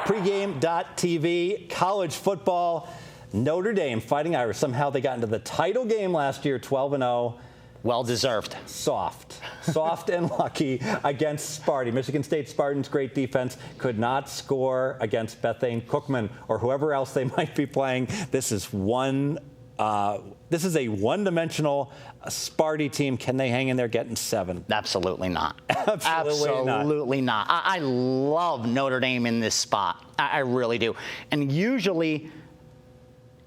Pregame.tv, college football, Notre Dame Fighting Irish. Somehow they got into the title game last year, 12-0. Well-deserved. Soft and lucky against Sparty. Michigan State Spartans, great defense, could not score against Bethune Cookman or whoever else they might be playing. This is a one-dimensional Sparty team. Can they hang in there getting 7? Absolutely not. Absolutely not. I love Notre Dame in this spot. I really do. And usually,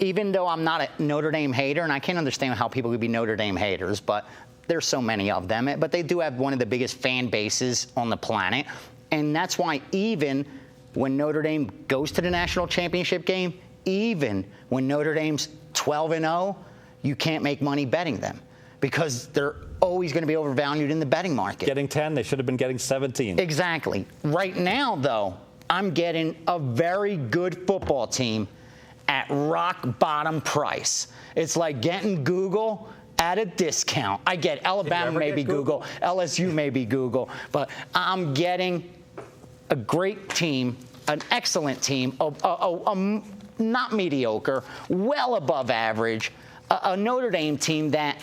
even though I'm not a Notre Dame hater, and I can't understand how people could be Notre Dame haters, but there's so many of them. But they do have one of the biggest fan bases on the planet. And that's why even when Notre Dame goes to the national championship game, even when Notre Dame's 12-0, you can't make money betting them because they're always going to be overvalued in the betting market. Getting 10, they should have been getting 17. Exactly. Right now, though, I'm getting a very good football team at rock bottom price. It's like getting Google at a discount. I get Alabama maybe Google, LSU maybe Google, but I'm getting a great team, an excellent team, not mediocre, well above average, a Notre Dame team that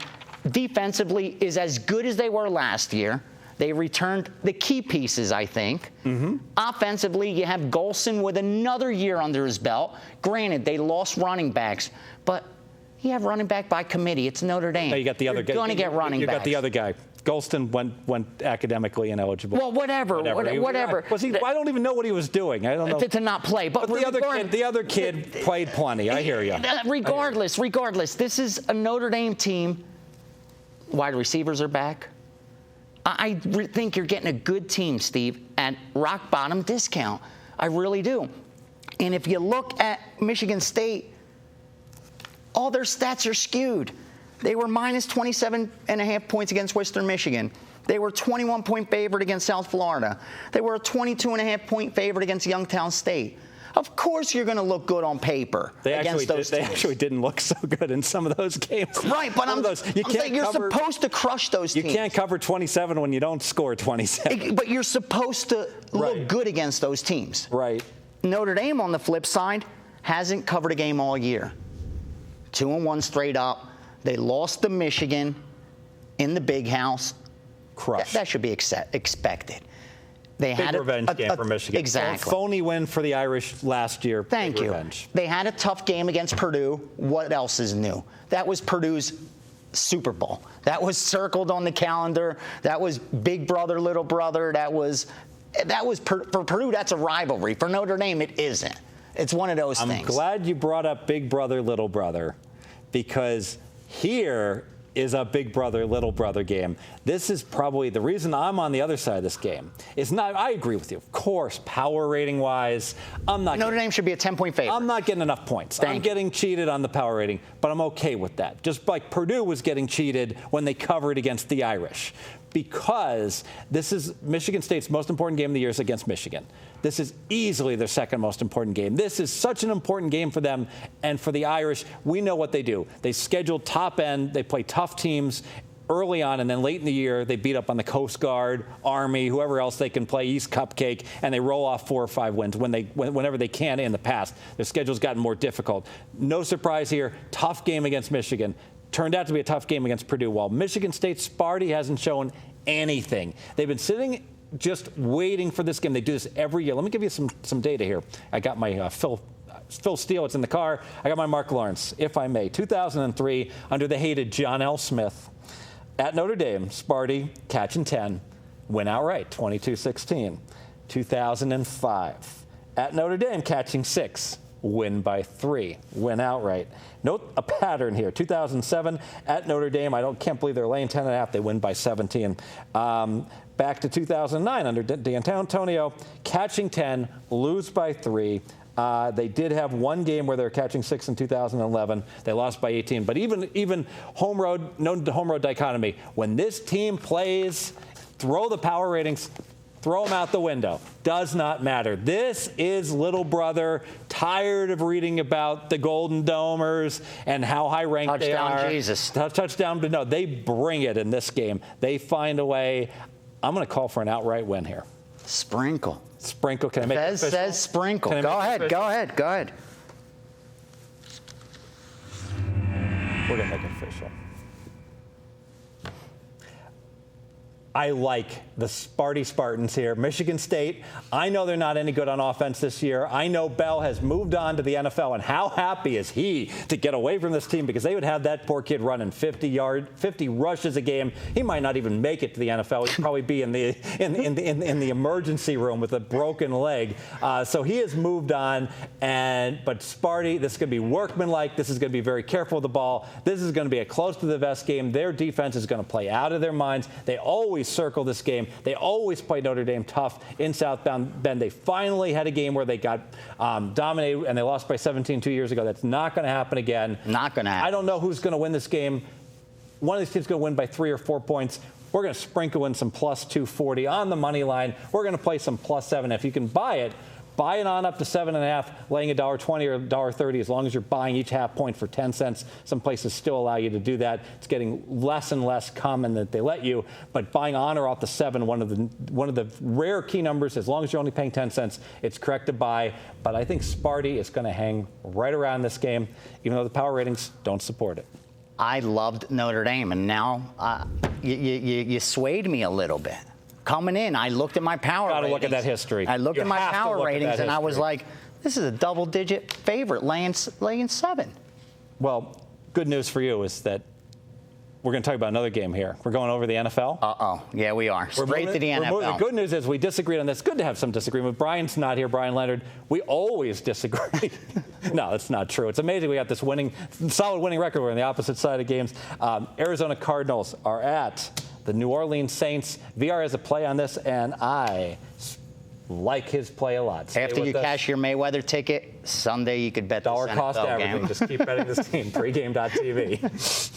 defensively is as good as they were last year. They returned the key pieces, I think. Mm-hmm. Offensively, you have Golson with another year under his belt. Granted, they lost running backs, but you have running back by committee. It's Notre Dame. No, you got the other guy. You're going to get running backs. You got the other guy. Golston went academically ineligible. Well, whatever. Was he? I don't even know what he was doing. I don't know. To not play. But the other kid played plenty. I hear you. Regardless, this is a Notre Dame team. Wide receivers are back. I think you're getting a good team, Steve, at rock bottom discount. I really do. And if you look at Michigan State, all their stats are skewed. They were minus 27.5 points against Western Michigan. They were 21-point favorite against South Florida. They were a 22.5-point favorite against Youngstown State. Of course you're going to look good on paper against those teams. They actually didn't look so good in some of those games. Right, but I'm saying you're supposed to crush those teams. You can't cover 27 when you don't score 27. But you're supposed to look good against those teams. Right. Notre Dame, on the flip side, hasn't covered a game all year. 2-1 straight up. They lost to Michigan in the Big House. Crushed. That should be expected. They big had revenge game for Michigan. Exactly. A phony win for the Irish last year. Thank you. Revenge. They had a tough game against Purdue. What else is new? That was Purdue's Super Bowl. That was circled on the calendar. That was big brother, little brother. That was for Purdue, that's a rivalry. For Notre Dame, it isn't. It's one of those things. I'm glad you brought up big brother, little brother, because here is a big brother, little brother game. This is probably the reason I'm on the other side of this game. It's not, I agree with you. Of course, power rating wise, Notre Dame should be a 10-point favorite. I'm not getting enough points. I'm getting cheated on the power rating, but I'm okay with that. Just like Purdue was getting cheated when they covered against the Irish. Because this is Michigan State's most important game of the year is against Michigan. This is easily their second most important game. This is such an important game for them and for the Irish. We know what they do. They schedule top end. They play tough teams early on, and then late in the year, they beat up on the Coast Guard, Army, whoever else they can play, East Cupcake, and they roll off 4 or 5 wins whenever they can in the past. Their schedule's gotten more difficult. No surprise here. Tough game against Michigan. Turned out to be a tough game against Purdue. While Michigan State Sparty hasn't shown anything. They've been sitting just waiting for this game. They do this every year. Let me give you some data here. I got my Phil Steele. It's in the car. I got my Mark Lawrence, if I may. 2003, under the hated John L. Smith. At Notre Dame, Sparty catching 10, win outright, 22-16. 2005, at Notre Dame catching 6. Win by 3, win outright. Note a pattern here. 2007 at Notre Dame, can't believe they're laying 10.5. They win by 17. Back to 2009 under D'Antonio, catching 10, lose by 3. They did have one game where they were catching 6 in 2011. They lost by 18. But even home road, known to home road dichotomy, when this team plays, throw the power ratings. Throw them out the window. Does not matter. This is little brother, tired of reading about the Golden Domers and how high ranked they are. Touchdown, Jesus. Touchdown, but no, they bring it in this game. They find a way. I'm going to call for an outright win here. Sprinkle. Sprinkle. Can I make it official? Says sprinkle. Go ahead. We're going to make it official. I like the Spartans here. Michigan State, I know they're not any good on offense this year. I know Bell has moved on to the NFL, and how happy is he to get away from this team, because they would have that poor kid running 50 rushes a game. He might not even make it to the NFL. He'd probably be in the emergency room with a broken leg. So he has moved on, but Sparty, this is going to be workmanlike. This is going to be very careful with the ball. This is going to be a close to the vest game. Their defense is going to play out of their minds. They always circle this game. They always play Notre Dame tough in South Bend. They finally had a game where they got dominated, and they lost by 17 2 years ago. That's not going to happen again. Not going to happen. I don't know who's going to win this game. One of these teams is going to win by 3 or 4 points. We're going to sprinkle in some plus 240 on the money line. We're going to play some plus 7. If you can buy it on up to 7.5, laying $1.20 or $1.30, as long as you're buying each half point for 10 cents. Some places still allow you to do that. It's getting less and less common that they let you, but buying on or off the 7, one of the rare key numbers, as long as you're only paying 10 cents, it's correct to buy. But I think Sparty is going to hang right around this game, even though the power ratings don't support it. I loved Notre Dame, and now you swayed me a little bit. Coming in, I looked at my power ratings. Got to look at that history. I looked at my power ratings, and I was like, this is a double-digit favorite, laying 7. Well, good news for you is that we're going to talk about another game here. We're going over the NFL. Uh-oh. Yeah, we are. Straight to the NFL. The good news is we disagreed on this. Good to have some disagreement. Brian's not here, Brian Leonard. We always disagree. No, that's not true. It's amazing we got this solid winning record. We're on the opposite side of games. Arizona Cardinals are at the New Orleans Saints. VR has a play on this, and I like his play a lot. After you cash your Mayweather ticket, Sunday you could bet the dollar cost NFL averaging. game. Just keep betting this team. Pregame.tv.